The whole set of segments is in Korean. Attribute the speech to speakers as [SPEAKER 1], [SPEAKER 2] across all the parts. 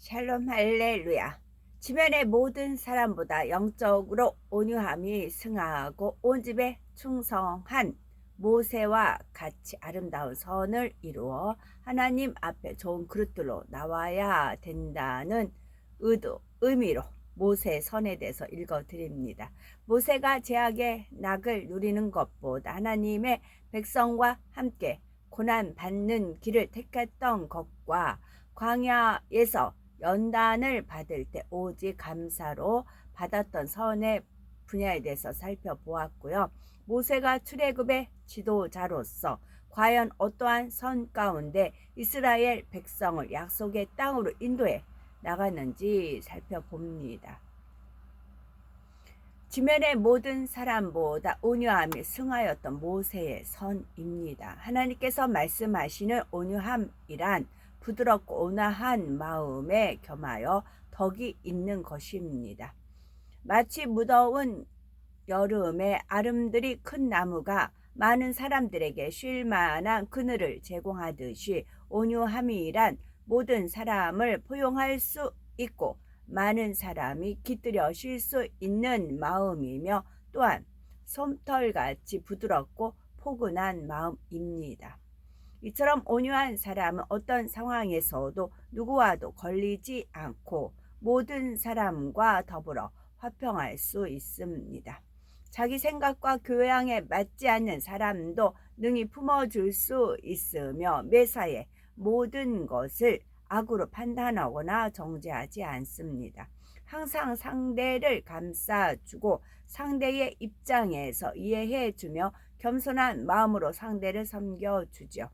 [SPEAKER 1] 샬롬 할렐루야. 지면의 모든 사람보다 영적으로 온유함이 승하고 온 집에 충성한 모세와 같이 아름다운 선을 이루어 하나님 앞에 좋은 그릇들로 나와야 된다는 의미로 모세 선에 대해서 읽어드립니다. 모세가 제약의 낙을 누리는 것보다 하나님의 백성과 함께 고난받는 길을 택했던 것과 광야에서 연단을 받을 때 오직 감사로 받았던 선의 분야에 대해서 살펴보았고요. 모세가 출애굽의 지도자로서 과연 어떠한 선 가운데 이스라엘 백성을 약속의 땅으로 인도해 나갔는지 살펴봅니다. 지면의 모든 사람보다 온유함이 승하였던 모세의 선입니다. 하나님께서 말씀하시는 온유함이란 부드럽고 온화한 마음에 겸하여 덕이 있는 것입니다. 마치 무더운 여름에 아름드리 큰 나무가 많은 사람들에게 쉴 만한 그늘을 제공하듯이 온유함이란 모든 사람을 포용할 수 있고 많은 사람이 깃들여 쉴 수 있는 마음이며 또한 솜털같이 부드럽고 포근한 마음입니다. 이처럼 온유한 사람은 어떤 상황에서도 누구와도 걸리지 않고 모든 사람과 더불어 화평할 수 있습니다. 자기 생각과 교양에 맞지 않는 사람도 능히 품어줄 수 있으며 매사에 모든 것을 악으로 판단하거나 정죄하지 않습니다. 항상 상대를 감싸주고 상대의 입장에서 이해해주며 겸손한 마음으로 상대를 섬겨주죠.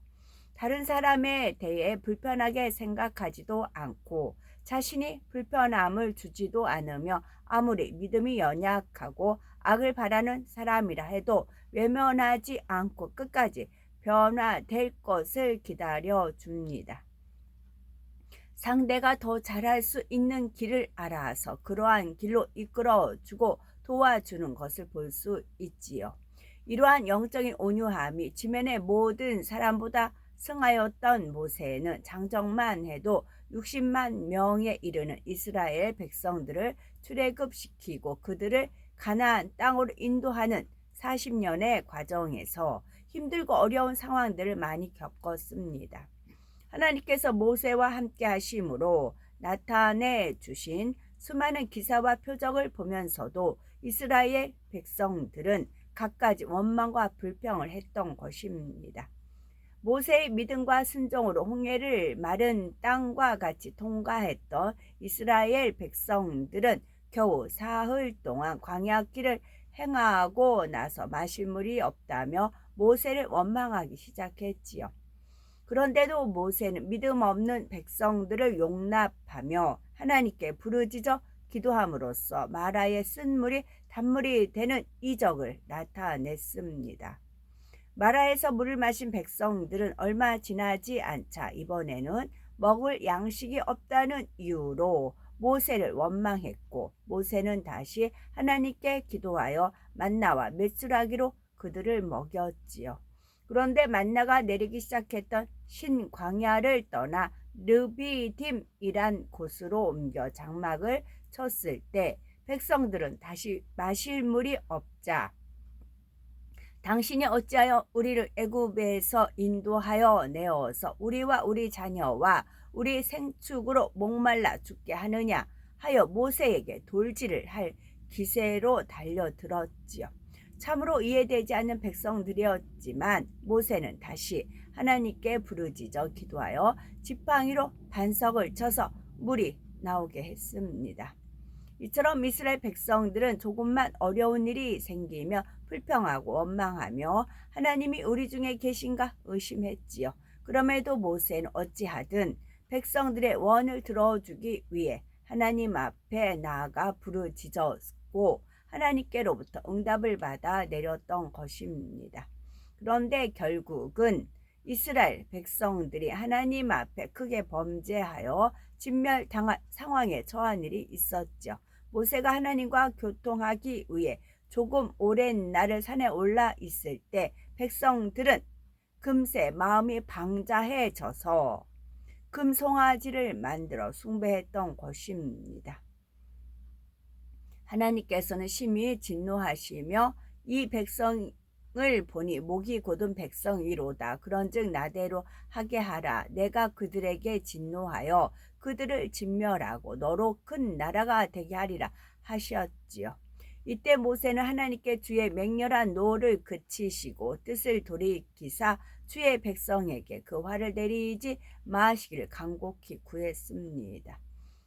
[SPEAKER 1] 다른 사람에 대해 불편하게 생각하지도 않고 자신이 불편함을 주지도 않으며 아무리 믿음이 연약하고 악을 바라는 사람이라 해도 외면하지 않고 끝까지 변화될 것을 기다려 줍니다. 상대가 더 잘할 수 있는 길을 알아서 그러한 길로 이끌어주고 도와주는 것을 볼 수 있지요. 이러한 영적인 온유함이 지면의 모든 사람보다 승하였던 모세는 장정만 해도 60만 명에 이르는 이스라엘 백성들을 출애굽시키고 그들을 가나안 땅으로 인도하는 40년의 과정에서 힘들고 어려운 상황들을 많이 겪었습니다. 하나님께서 모세와 함께 하심으로 나타내 주신 수많은 기사와 표적을 보면서도 이스라엘 백성들은 갖가지 원망과 불평을 했던 것입니다. 모세의 믿음과 순종으로 홍해를 마른 땅과 같이 통과했던 이스라엘 백성들은 겨우 사흘 동안 광야길을 행하고 나서 마실 물이 없다며 모세를 원망하기 시작했지요. 그런데도 모세는 믿음 없는 백성들을 용납하며 하나님께 부르짖어 기도함으로써 마라의 쓴물이 단물이 되는 이적을 나타냈습니다. 마라에서 물을 마신 백성들은 얼마 지나지 않자 이번에는 먹을 양식이 없다는 이유로 모세를 원망했고 모세는 다시 하나님께 기도하여 만나와 메추라기로 그들을 먹였지요. 그런데 만나가 내리기 시작했던 신광야를 떠나 르비딤이란 곳으로 옮겨 장막을 쳤을 때 백성들은 다시 마실 물이 없자 당신이 어찌하여 우리를 애굽에서 인도하여 내어서 우리와 우리 자녀와 우리 생축으로 목말라 죽게 하느냐 하여 모세에게 돌질을 할 기세로 달려들었지요. 참으로 이해되지 않는 백성들이었지만 모세는 다시 하나님께 부르짖어 기도하여 지팡이로 반석을 쳐서 물이 나오게 했습니다. 이처럼 이스라엘 백성들은 조금만 어려운 일이 생기며 불평하고 원망하며 하나님이 우리 중에 계신가 의심했지요. 그럼에도 모세는 어찌하든 백성들의 원을 들어주기 위해 하나님 앞에 나아가 부르짖었고 하나님께로부터 응답을 받아 내렸던 것입니다. 그런데 결국은 이스라엘 백성들이 하나님 앞에 크게 범죄하여 진멸당할 상황에 처한 일이 있었죠. 모세가 하나님과 교통하기 위해 조금 오랜 날을 산에 올라 있을 때 백성들은 금세 마음이 방자해져서 금송아지를 만들어 숭배했던 것입니다. 하나님께서는 심히 진노하시며 이 백성을 보니 목이 곧은 백성 위로다. 그런즉 나대로 하게 하라. 내가 그들에게 진노하여 그들을 진멸하고 너로 큰 나라가 되게 하리라 하셨지요. 이때 모세는 하나님께 주의 맹렬한 노를 그치시고 뜻을 돌이키사 주의 백성에게 그 화를 내리지 마시기를 간곡히 구했습니다.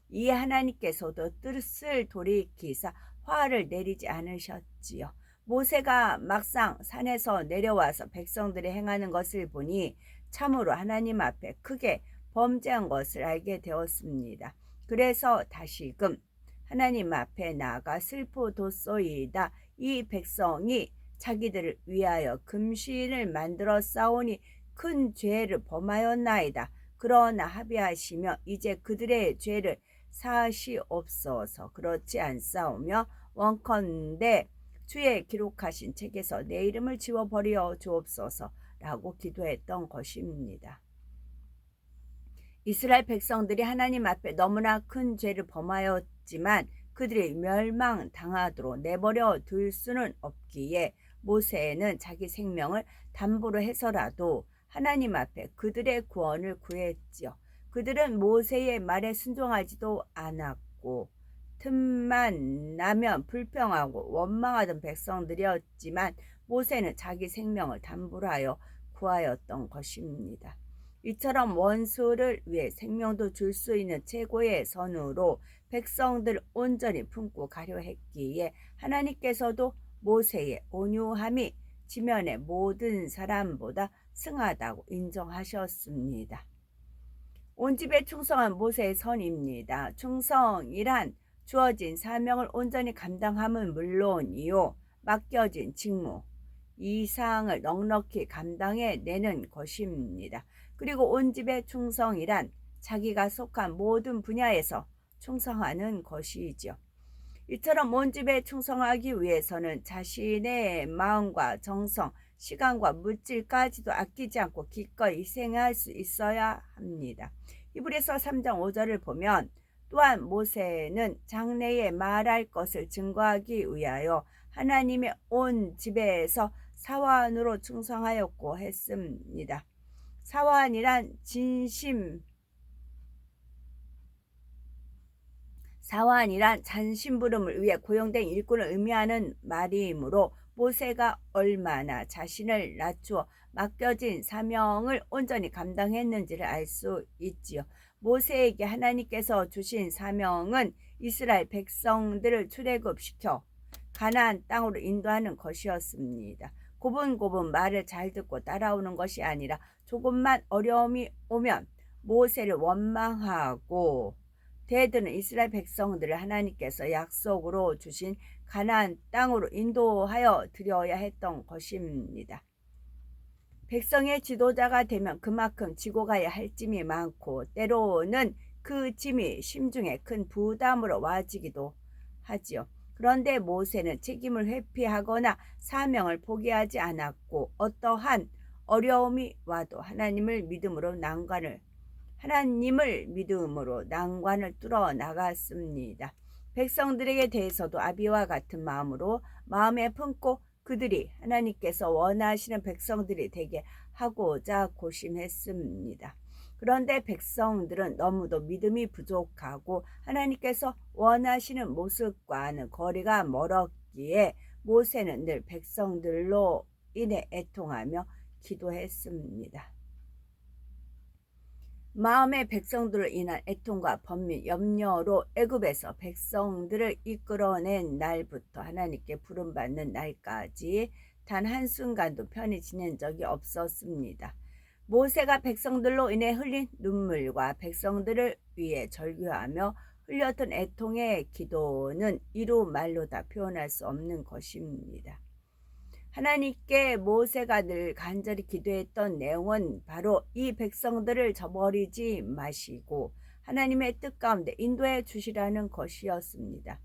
[SPEAKER 1] 이에 하나님께서도 뜻을 돌이키사 화를 내리지 않으셨지요. 모세가 막상 산에서 내려와서 백성들이 행하는 것을 보니 참으로 하나님 앞에 크게 범죄한 것을 알게 되었습니다. 그래서 다시금 하나님 앞에 나아가 슬프도소이다. 이 백성이 자기들을 위하여 금신을 만들어 싸우니 큰 죄를 범하였나이다. 그러나 합의하시며 이제 그들의 죄를 사시옵소서. 그렇지 않사오며 원컨대 주의 기록하신 책에서 내 이름을 지워버려 주옵소서라고 기도했던 것입니다. 이스라엘 백성들이 하나님 앞에 너무나 큰 죄를 범하였지만 그들이 멸망당하도록 내버려 둘 수는 없기에 모세는 자기 생명을 담보로 해서라도 하나님 앞에 그들의 구원을 구했지요. 그들은 모세의 말에 순종하지도 않았고 틈만 나면 불평하고 원망하던 백성들이었지만 모세는 자기 생명을 담보로 하여 구하였던 것입니다. 이처럼 원수를 위해 생명도 줄 수 있는 최고의 선으로 백성들 온전히 품고 가려 했기에 하나님께서도 모세의 온유함이 지면의 모든 사람보다 승하다고 인정하셨습니다. 온 집에 충성한 모세의 선입니다. 충성이란 주어진 사명을 온전히 감당함은 물론이요, 맡겨진 직무 이상을 넉넉히 감당해내는 것입니다. 그리고 온 집의 충성이란 자기가 속한 모든 분야에서 충성하는 것이지요. 이처럼 온 집에 충성하기 위해서는 자신의 마음과 정성, 시간과 물질까지도 아끼지 않고 기꺼이 희생할 수 있어야 합니다. 히브리서 3장 5절을 보면 또한 모세는 장래에 말할 것을 증거하기 위하여 하나님의 온 집에서 사환으로 충성하였고 했습니다. 사환이란 잔심부름을 위해 고용된 일꾼을 의미하는 말이므로 모세가 얼마나 자신을 낮추어 맡겨진 사명을 온전히 감당했는지를 알 수 있지요. 모세에게 하나님께서 주신 사명은 이스라엘 백성들을 출애굽시켜 가나안 땅으로 인도하는 것이었습니다. 고분고분 말을 잘 듣고 따라오는 것이 아니라 조금만 어려움이 오면 모세를 원망하고 대드는 이스라엘 백성들을 하나님께서 약속으로 주신 가나안 땅으로 인도하여 드려야 했던 것입니다. 백성의 지도자가 되면 그만큼 지고 가야 할 짐이 많고 때로는 그 짐이 심중에 큰 부담으로 와지기도 하지요. 그런데 모세는 책임을 회피하거나 사명을 포기하지 않았고 어떠한 어려움이 와도 하나님을 믿음으로 난관을 뚫어 나갔습니다. 백성들에게 대해서도 아비와 같은 마음으로 마음에 품고 그들이 하나님께서 원하시는 백성들이 되게 하고자 고심했습니다. 그런데 백성들은 너무도 믿음이 부족하고 하나님께서 원하시는 모습과는 거리가 멀었기에 모세는 늘 백성들로 인해 애통하며 기도했습니다. 마음의 백성들을 인한 애통과 번민, 염려로 애굽에서 백성들을 이끌어낸 날부터 하나님께 부름받는 날까지 단 한순간도 편히 지낸 적이 없었습니다. 모세가 백성들로 인해 흘린 눈물과 백성들을 위해 절규하며 흘렸던 애통의 기도는 이루 말로 다 표현할 수 없는 것입니다. 하나님께 모세가 늘 간절히 기도했던 내용은 바로 이 백성들을 저버리지 마시고 하나님의 뜻 가운데 인도해 주시라는 것이었습니다.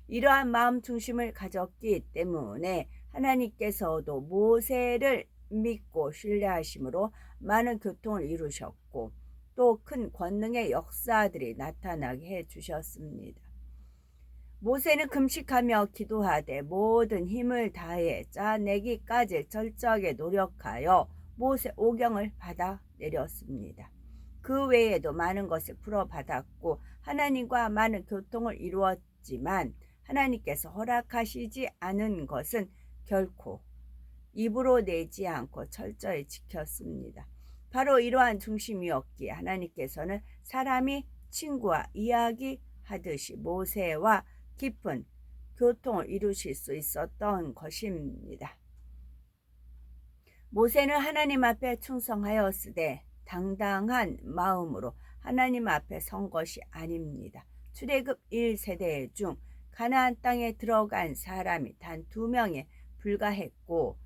[SPEAKER 1] 이러한 마음 중심을 가졌기 때문에 하나님께서도 모세를 믿고 신뢰하심으로 많은 교통을 이루셨고 또 큰 권능의 역사들이 나타나게 해주셨습니다. 모세는 금식하며 기도하되 모든 힘을 다해 짜내기까지 철저하게 노력하여 모세 오경을 받아 내렸습니다. 그 외에도 많은 것을 풀어받았고 하나님과 많은 교통을 이루었지만 하나님께서 허락하시지 않은 것은 결코 입으로 내지 않고 철저히 지켰습니다. 바로 이러한 중심이었기에 하나님께서는 사람이 친구와 이야기하듯이 모세와 깊은 교통을 이루실 수 있었던 것입니다. 모세는 하나님 앞에 충성하였으되 당당한 마음으로 하나님 앞에 선 것이 아닙니다. 출애굽 1세대 중 가나안 땅에 들어간 사람이 단 2명에 불과했고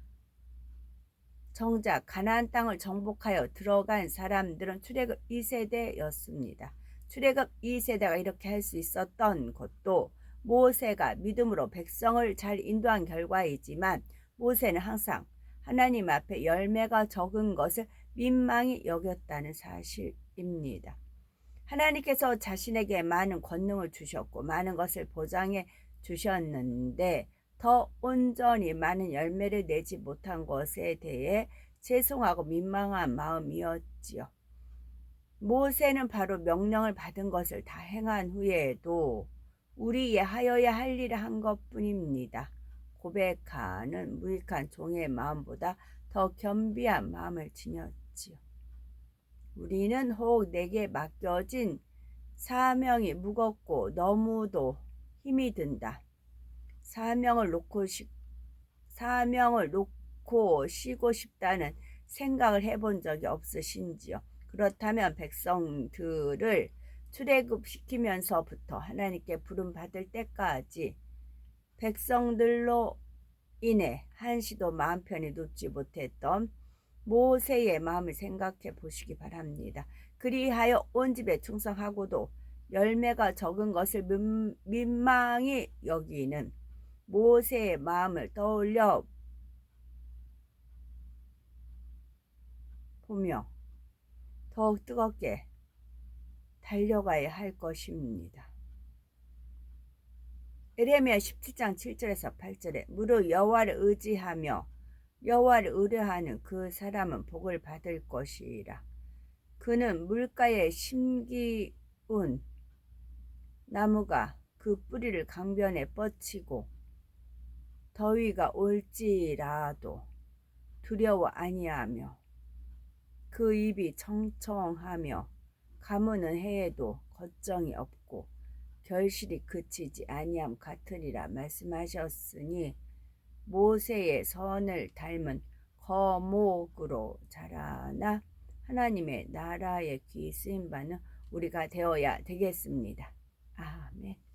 [SPEAKER 1] 정작 가나안 땅을 정복하여 들어간 사람들은 출애굽 2세대였습니다. 출애굽 2세대가 이렇게 할 수 있었던 것도 모세가 믿음으로 백성을 잘 인도한 결과이지만 모세는 항상 하나님 앞에 열매가 적은 것을 민망히 여겼다는 사실입니다. 하나님께서 자신에게 많은 권능을 주셨고 많은 것을 보장해 주셨는데 더 온전히 많은 열매를 내지 못한 것에 대해 죄송하고 민망한 마음이었지요. 모세는 바로 명령을 받은 것을 다 행한 후에도 우리의 하여야 할 일을 한 것뿐입니다. 고백하는 무익한 종의 마음보다 더 겸비한 마음을 지녔지요. 우리는 혹 내게 맡겨진 사명이 무겁고 너무도 힘이 든다. 사명을 놓고 쉬고 싶다는 생각을 해본 적이 없으신지요? 그렇다면 백성들을 출애굽시키면서부터 하나님께 부름받을 때까지 백성들로 인해 한시도 마음 편히 눕지 못했던 모세의 마음을 생각해 보시기 바랍니다. 그리하여 온 집에 충성하고도 열매가 적은 것을 민망히 여기는 모세의 마음을 떠올려 보며 더욱 뜨겁게 달려가야 할 것입니다. 에레미야 17장 7절에서 8절에 무릇 여호와를 의지하며 여호와를 의뢰하는 그 사람은 복을 받을 것이라. 그는 물가에 심기운 나무가 그 뿌리를 강변에 뻗치고 더위가 올지라도 두려워 아니하며 그 입이 청청하며 가무는 해에도 걱정이 없고 결실이 그치지 아니함 같으리라 말씀하셨으니 모세의 선을 닮은 거목으로 자라나 하나님의 나라의 귀 쓰임 받는 우리가 되어야 되겠습니다. 아멘.